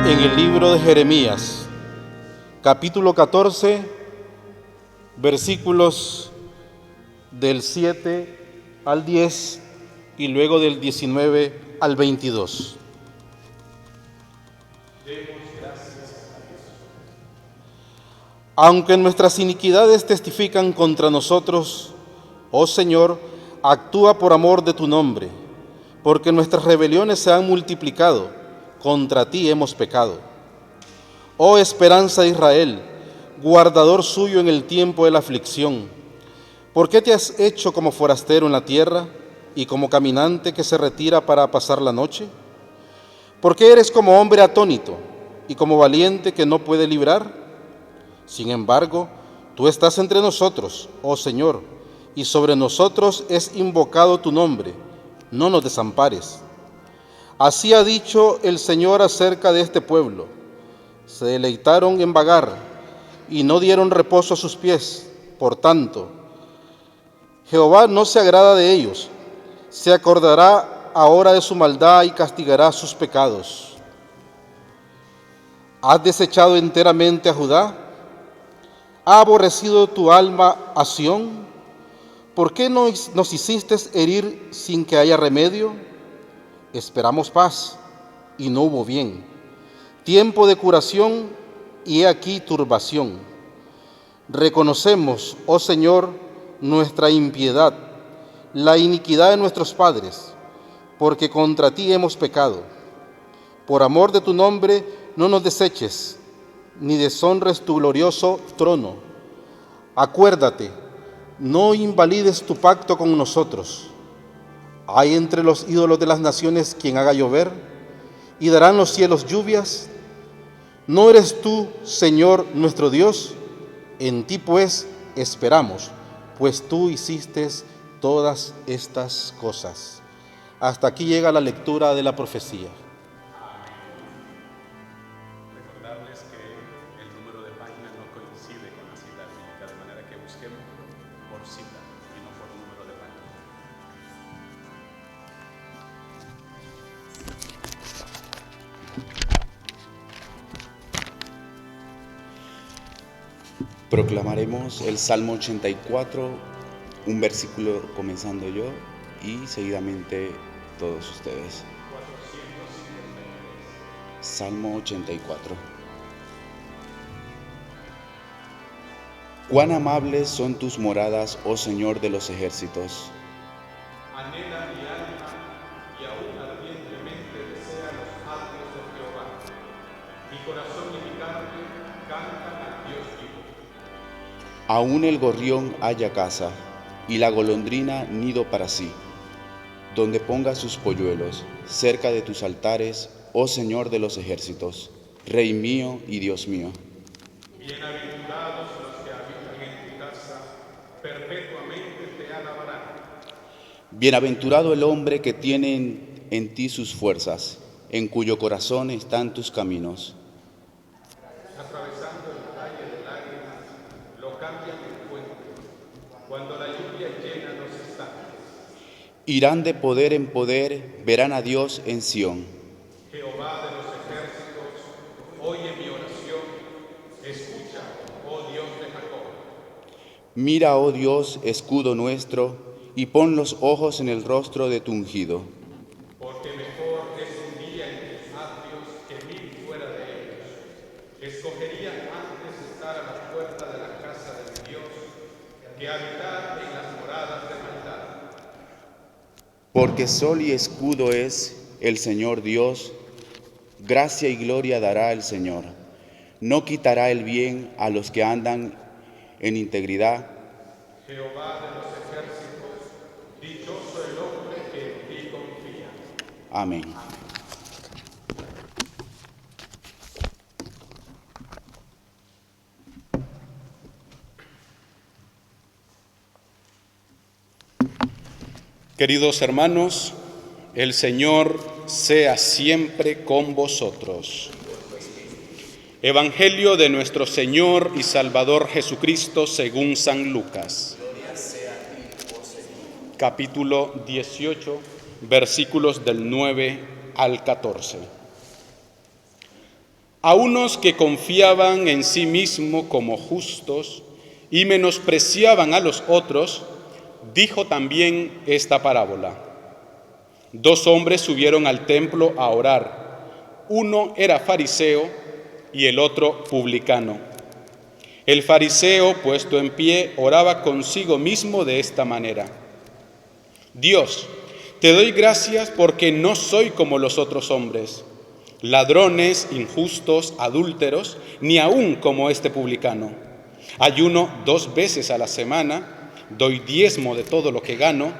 En el libro de Jeremías, capítulo 14, versículos del 7 al 10 y luego del 19 al 22. Aunque nuestras iniquidades testifican contra nosotros, oh Señor, actúa por amor de tu nombre, porque nuestras rebeliones se han multiplicado, contra ti hemos pecado. Oh esperanza de Israel, guardador suyo en el tiempo de la aflicción, ¿por qué te has hecho como forastero en la tierra y como caminante que se retira para pasar la noche? ¿Por qué eres como hombre atónito y como valiente que no puede librar? Sin embargo, tú estás entre nosotros, oh Señor, y sobre nosotros es invocado tu nombre. No nos desampares. Así ha dicho el Señor acerca de este pueblo. Se deleitaron en vagar y no dieron reposo a sus pies. Por tanto, Jehová no se agrada de ellos. Se acordará ahora de su maldad y castigará sus pecados. ¿Has desechado enteramente a Judá? ¿Ha aborrecido tu alma a Sión? ¿Por qué nos hiciste herir sin que haya remedio? Esperamos paz y no hubo bien, tiempo de curación y he aquí turbación. Reconocemos, oh Señor, nuestra impiedad, la iniquidad de nuestros padres, porque contra ti hemos pecado. Por amor de tu nombre no nos deseches, ni deshonres tu glorioso trono. Acuérdate, no invalides tu pacto con nosotros. ¿Hay entre los ídolos de las naciones quien haga llover? ¿Y darán los cielos lluvias? ¿No eres tú, Señor, nuestro Dios? En ti, pues, esperamos, pues tú hiciste todas estas cosas. Hasta aquí llega la lectura de la profecía. Recordarles que el número de página no coincide con la cita bíblica, de manera que busquemos por cita y no por número de página. Proclamaremos el Salmo 84, un versículo comenzando yo y seguidamente todos ustedes. Salmo 84. Cuán amables son tus moradas, oh Señor de los ejércitos. Anhela mi alma y aún ardientemente desea los atrios de Jehová. Mi corazón y mi carne cantan al Dios vivo. Aún el gorrión halla casa, y la golondrina nido para sí, donde ponga sus polluelos, cerca de tus altares, oh Señor de los ejércitos, Rey mío y Dios mío. Bienaventurados los que habitan en tu casa, perpetuamente te alabarán. Bienaventurado el hombre que tiene en ti sus fuerzas, en cuyo corazón están tus caminos. Atravesando el valle de lágrimas, lo cambian en fuente. Cuando la lluvia llena los estanques. Irán de poder en poder, verán a Dios en Sión. Jehová de los ejércitos, oye mi oración. Escucha, oh Dios de Jacob. Mira, oh Dios, escudo nuestro, y pon los ojos en el rostro de tu ungido. Porque mejor es un día en tus atrios que 1000 fuera de ellos. Escogería antes estar a la puerta de la casa de mi Dios que habitar en las moradas de maldad. Porque sol y escudo es el Señor Dios, gracia y gloria dará el Señor. No quitará el bien a los que andan en integridad. Jehová de los ejércitos, dichoso el hombre que en ti confía. Amén. Queridos hermanos, el Señor sea siempre con vosotros. Evangelio de nuestro Señor y Salvador Jesucristo según San Lucas. Capítulo 18, versículos del 9 al 14. A unos que confiaban en sí mismos como justos y menospreciaban a los otros, dijo también esta parábola. 2 hombres subieron al templo a orar. Uno era fariseo y el otro publicano. El fariseo, puesto en pie, oraba consigo mismo de esta manera: Dios, te doy gracias porque no soy como los otros hombres, ladrones, injustos, adúlteros, ni aun como este publicano. Ayuno 2 veces a la semana, doy diezmo de todo lo que gano.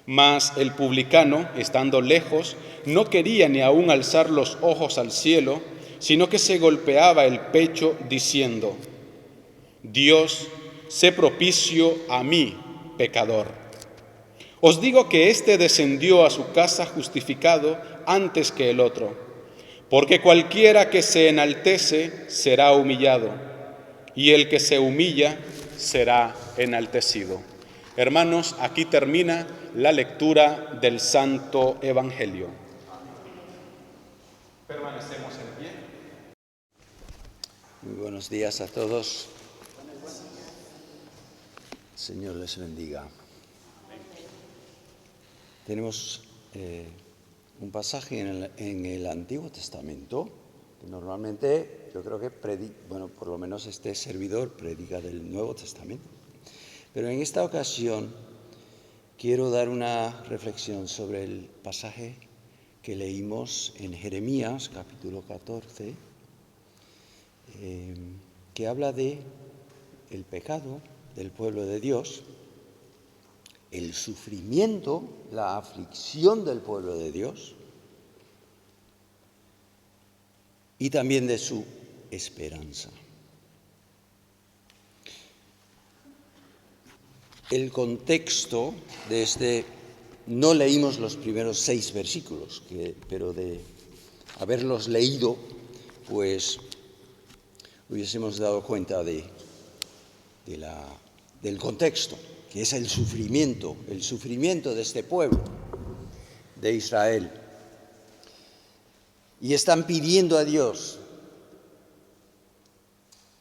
Mas el publicano, estando lejos, no quería ni aun alzar los ojos al cielo, sino que se golpeaba el pecho diciendo: Dios, sé propicio a mí, pecador. Os digo que éste descendió a su casa justificado antes que el otro, porque cualquiera que se enaltece será humillado, y el que se humilla será enaltecido. Hermanos, aquí termina la lectura del Santo Evangelio. Permanecemos en pie. Muy buenos días a todos. Señor les bendiga. Tenemos un pasaje en el Antiguo Testamento que normalmente yo creo que por lo menos este servidor predica del Nuevo Testamento. Pero en esta ocasión quiero dar una reflexión sobre el pasaje que leímos en Jeremías, capítulo 14, que habla de el pecado del pueblo de Dios, el sufrimiento, la aflicción del pueblo de Dios y también de su esperanza. El contexto de no leímos los primeros 6 versículos, pero de haberlos leído, pues hubiésemos dado cuenta del contexto, que es el sufrimiento de este pueblo de Israel. Y están pidiendo a Dios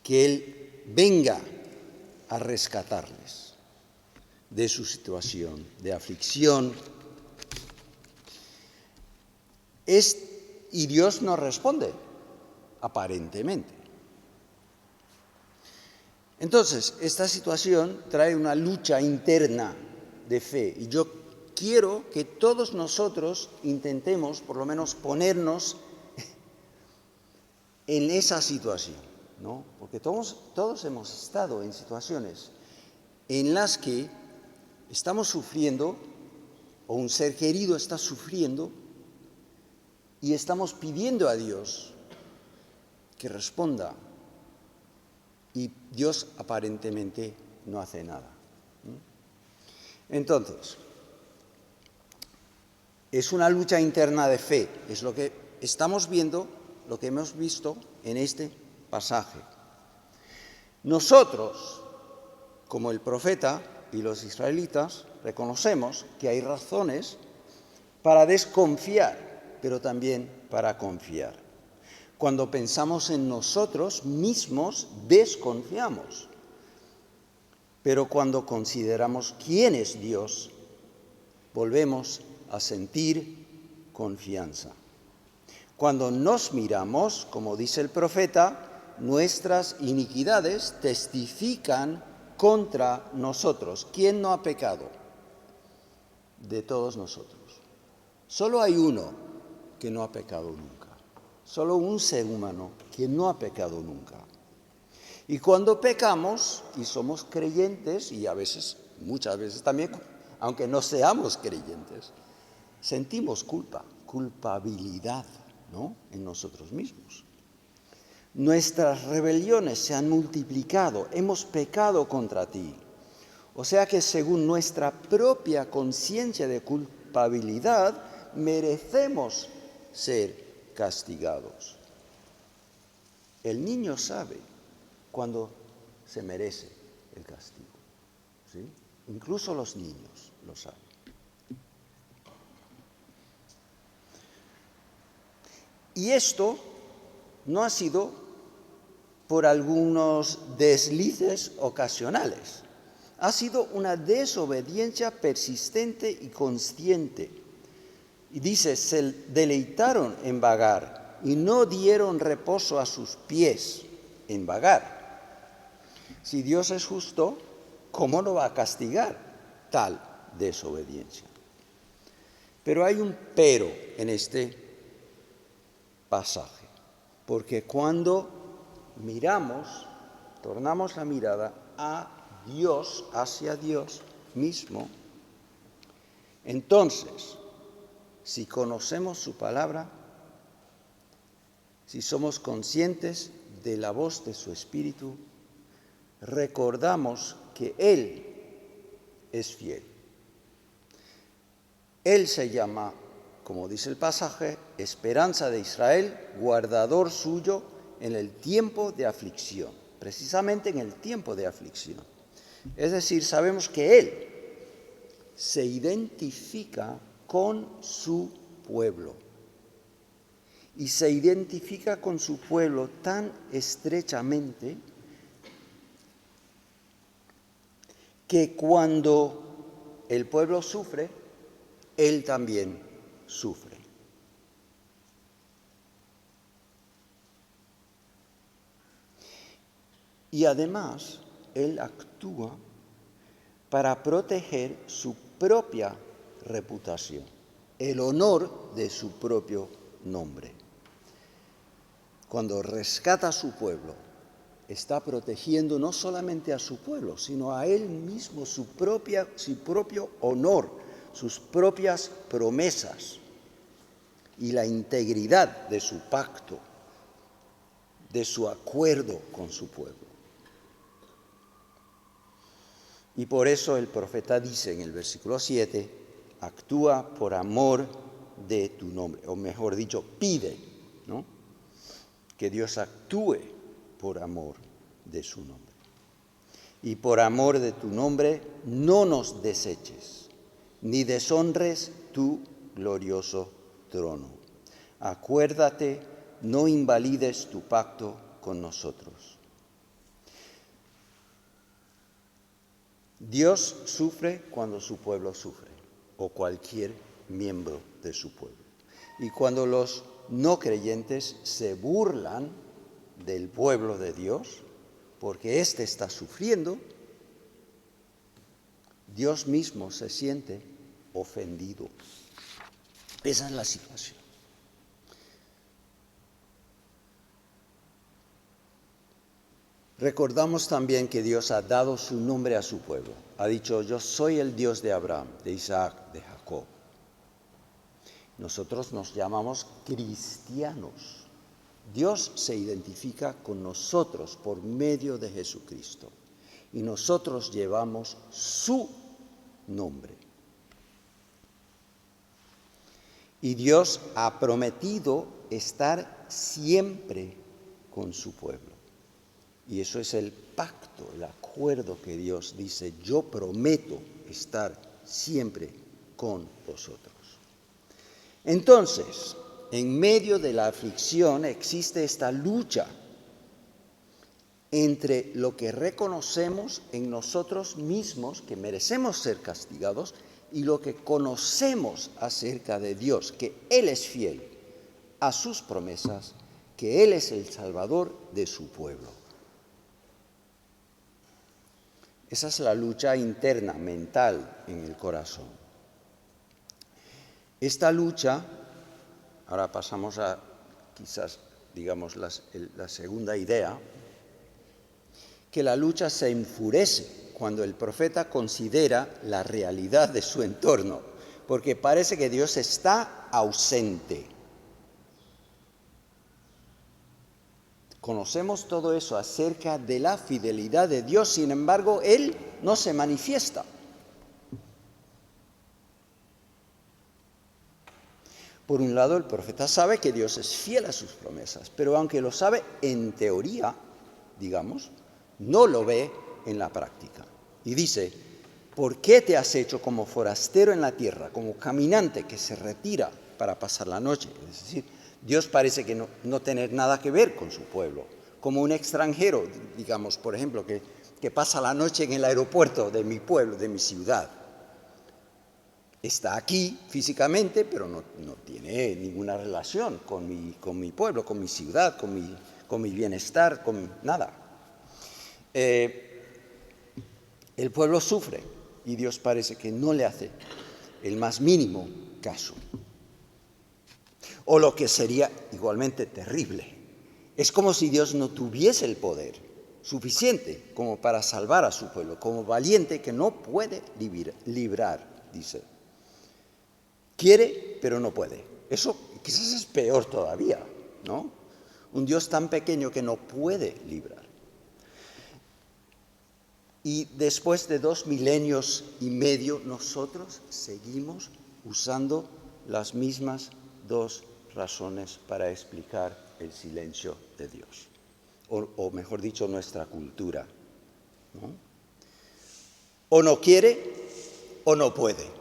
que Él venga a rescatarles de su situación de aflicción. Y Dios no responde, aparentemente. Entonces, esta situación trae una lucha interna de fe. Y yo quiero que todos nosotros intentemos, por lo menos, ponernos en esa situación, ¿no? Porque todos hemos estado en situaciones en las que estamos sufriendo, o un ser querido está sufriendo, y estamos pidiendo a Dios que responda, y Dios aparentemente no hace nada. Entonces, es una lucha interna de fe, es lo que estamos viendo, lo que hemos visto en este pasaje. Nosotros, como el profeta y los israelitas, reconocemos que hay razones para desconfiar, pero también para confiar. Cuando pensamos en nosotros mismos, desconfiamos. Pero cuando consideramos quién es Dios, volvemos a sentir confianza. Cuando nos miramos, como dice el profeta, nuestras iniquidades testifican contra nosotros. ¿Quién no ha pecado? De todos nosotros. Solo hay uno que no ha pecado nunca. Solo un ser humano que no ha pecado nunca. Y cuando pecamos y somos creyentes, y muchas veces también, aunque no seamos creyentes, sentimos culpabilidad, ¿no? En nosotros mismos. Nuestras rebeliones se han multiplicado, hemos pecado contra ti. O sea que según nuestra propia conciencia de culpabilidad, merecemos ser castigados. El niño sabe cuando se merece el castigo, ¿sí? Incluso los niños lo saben. Y esto no ha sido por algunos deslices ocasionales. Ha sido una desobediencia persistente y consciente. Y dice, se deleitaron en vagar y no dieron reposo a sus pies en vagar. Si Dios es justo, ¿cómo no va a castigar tal desobediencia? Pero hay un pero en este pasaje, porque cuando tornamos la mirada a Dios, hacia Dios mismo, entonces, si conocemos su palabra, si somos conscientes de la voz de su Espíritu, recordamos que Él es fiel. Él se llama, como dice el pasaje, esperanza de Israel, guardador suyo en el tiempo de aflicción, precisamente en el tiempo de aflicción. Es decir, sabemos que Él se identifica con su pueblo y se identifica con su pueblo tan estrechamente que cuando el pueblo sufre, Él también sufre. Y además, Él actúa para proteger su propia reputación, el honor de su propio nombre. Cuando rescata a su pueblo, está protegiendo no solamente a su pueblo, sino a Él mismo, su propio honor, sus propias promesas y la integridad de su pacto, de su acuerdo con su pueblo. Y por eso el profeta dice en el versículo 7, actúa por amor de tu nombre, o mejor dicho, pide, ¿no?, que Dios actúe por amor de su nombre. Y por amor de tu nombre no nos deseches, ni deshonres tu glorioso trono. Acuérdate, no invalides tu pacto con nosotros. Dios sufre cuando su pueblo sufre, o cualquier miembro de su pueblo. Y cuando los no creyentes se burlan del pueblo de Dios, porque éste está sufriendo, Dios mismo se siente ofendido. Esa es la situación. Recordamos también que Dios ha dado su nombre a su pueblo. Ha dicho, yo soy el Dios de Abraham, de Isaac, de Jacob. Nosotros nos llamamos cristianos. Dios se identifica con nosotros por medio de Jesucristo. Y nosotros llevamos su nombre. Y Dios ha prometido estar siempre con su pueblo. Y eso es el pacto, el acuerdo que Dios dice, yo prometo estar siempre con vosotros. Entonces, en medio de la aflicción existe esta lucha entre lo que reconocemos en nosotros mismos, que merecemos ser castigados, y lo que conocemos acerca de Dios, que Él es fiel a sus promesas, que Él es el Salvador de su pueblo. Esa es la lucha interna, mental, en el corazón. Esta lucha, ahora pasamos a quizás, digamos, la segunda idea, que la lucha se enfurece cuando el profeta considera la realidad de su entorno, porque parece que Dios está ausente. Conocemos todo eso acerca de la fidelidad de Dios, sin embargo, Él no se manifiesta. Por un lado, el profeta sabe que Dios es fiel a sus promesas, pero aunque lo sabe en teoría, digamos, no lo ve en la práctica. Y dice, ¿por qué te has hecho como forastero en la tierra, como caminante que se retira para pasar la noche? Es decir, Dios parece que no tener nada que ver con su pueblo, como un extranjero, digamos, por ejemplo, que pasa la noche en el aeropuerto de mi pueblo, de mi ciudad. Está aquí físicamente, pero no tiene ninguna relación con mi pueblo, con mi ciudad, con mi bienestar, con nada. El pueblo sufre y Dios parece que no le hace el más mínimo caso. O lo que sería igualmente terrible, es como si Dios no tuviese el poder suficiente como para salvar a su pueblo, como valiente que no puede librar, dice. Quiere, pero no puede. Eso quizás es peor todavía, ¿no? Un Dios tan pequeño que no puede librar. Y después de 2 milenios y medio, nosotros seguimos usando las mismas 2 razones para explicar el silencio de Dios. O mejor dicho, nuestra cultura, ¿no? O no quiere o no puede.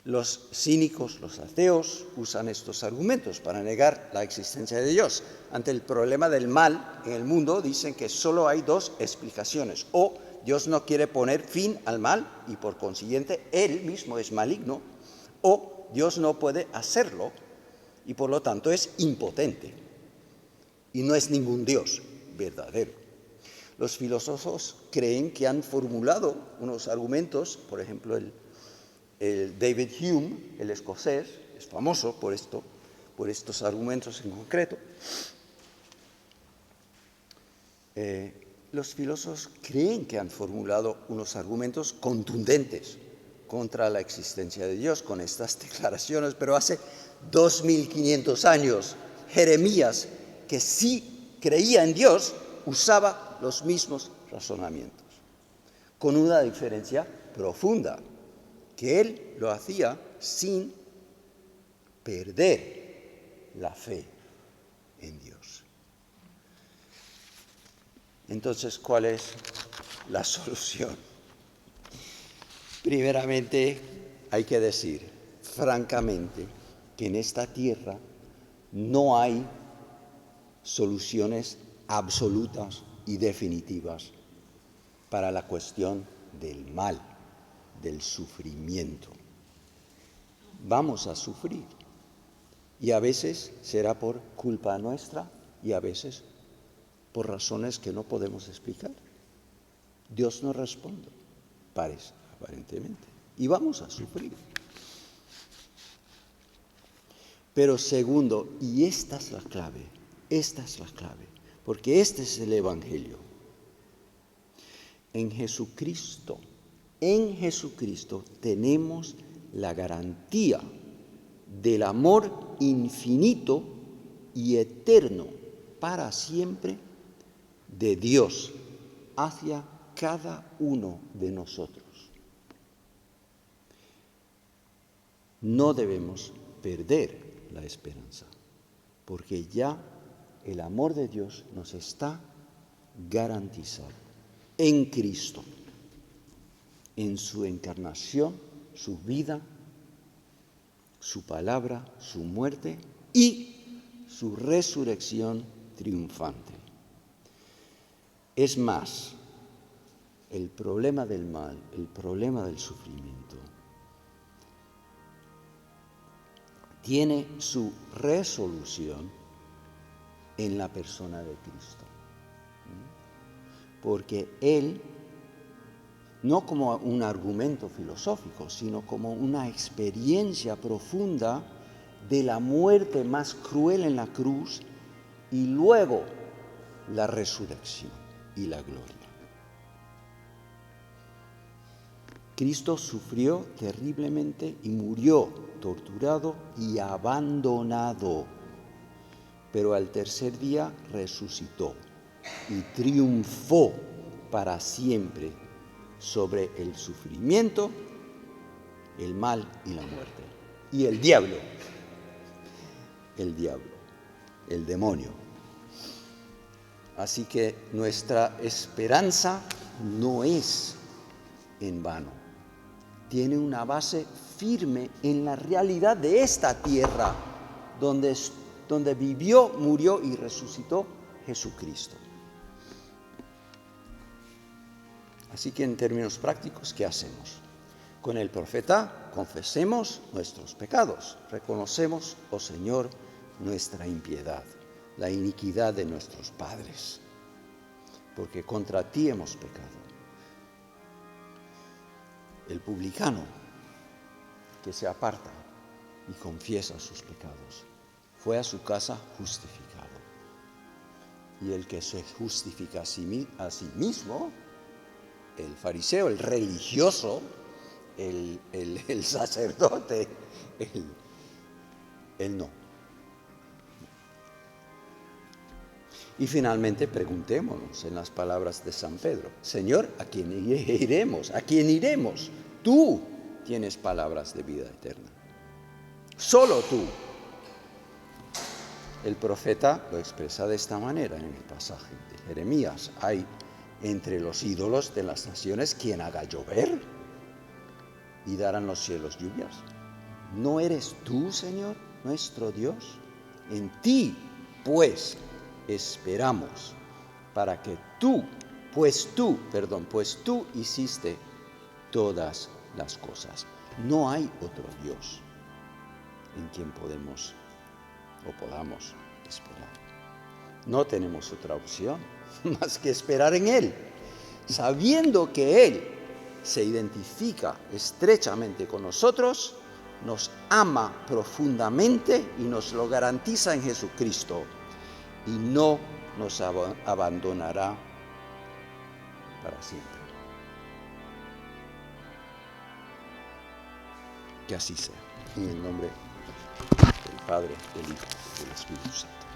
Los cínicos, los ateos, usan estos argumentos para negar la existencia de Dios. Ante el problema del mal en el mundo, dicen que solo hay 2 explicaciones. O Dios no quiere poner fin al mal y por consiguiente Él mismo es maligno, o Dios no puede hacerlo y por lo tanto es impotente. Y no es ningún Dios verdadero. Los filósofos creen que han formulado unos argumentos, por ejemplo, el David Hume, el escocés, es famoso por estos argumentos en concreto. Los filósofos creen que han formulado unos argumentos contundentes contra la existencia de Dios con estas declaraciones, pero hace 2500 años, Jeremías, que sí creía en Dios, usaba los mismos razonamientos, con una diferencia profunda, que él lo hacía sin perder la fe en Dios. Entonces, ¿cuál es la solución? Primeramente, hay que decir, francamente, que en esta tierra no hay soluciones absolutas y definitivas para la cuestión del mal, del sufrimiento. Vamos a sufrir y a veces será por culpa nuestra y a veces por razones que no podemos explicar. Dios no responde, parece, aparentemente, y vamos a sufrir. Pero segundo, y esta es la clave, porque este es el Evangelio. En Jesucristo tenemos la garantía del amor infinito y eterno para siempre de Dios hacia cada uno de nosotros. No debemos perder la esperanza, porque ya el amor de Dios nos está garantizado en Cristo, en su encarnación, su vida, su palabra, su muerte y su resurrección triunfante. Es más, el problema del mal, el problema del sufrimiento, tiene su resolución en la persona de Cristo. Porque Él, no como un argumento filosófico, sino como una experiencia profunda de la muerte más cruel en la cruz y luego la resurrección y la gloria. Cristo sufrió terriblemente y murió torturado y abandonado, pero al tercer día resucitó y triunfó para siempre sobre el sufrimiento, el mal y la muerte. Y el diablo, el demonio. Así que nuestra esperanza no es en vano. Tiene una base firme en la realidad de esta tierra, donde vivió, murió y resucitó Jesucristo. Así que en términos prácticos, ¿qué hacemos? Con el profeta confesemos nuestros pecados, reconocemos, oh Señor, nuestra impiedad, la iniquidad de nuestros padres, porque contra ti hemos pecado. El publicano que se aparta y confiesa sus pecados fue a su casa justificado. Y el que se justifica a sí mismo, el fariseo, el religioso, el sacerdote, él no. Y finalmente preguntémonos en las palabras de San Pedro: Señor, ¿a quién iremos? ¿A quién iremos? Tú tienes palabras de vida eterna. Solo tú. El profeta lo expresa de esta manera en el pasaje de Jeremías: hay entre los ídolos de las naciones quien haga llover y darán los cielos lluvias. ¿No eres tú, Señor, nuestro Dios? En ti, pues, esperamos, para que pues tú hiciste todas las cosas. No hay otro Dios en quien podamos esperar. No tenemos otra opción más que esperar en Él, sabiendo que Él se identifica estrechamente con nosotros, nos ama profundamente y nos lo garantiza en Jesucristo, y no nos abandonará para siempre. Que así sea, en el nombre del Padre, del Hijo y del Espíritu Santo.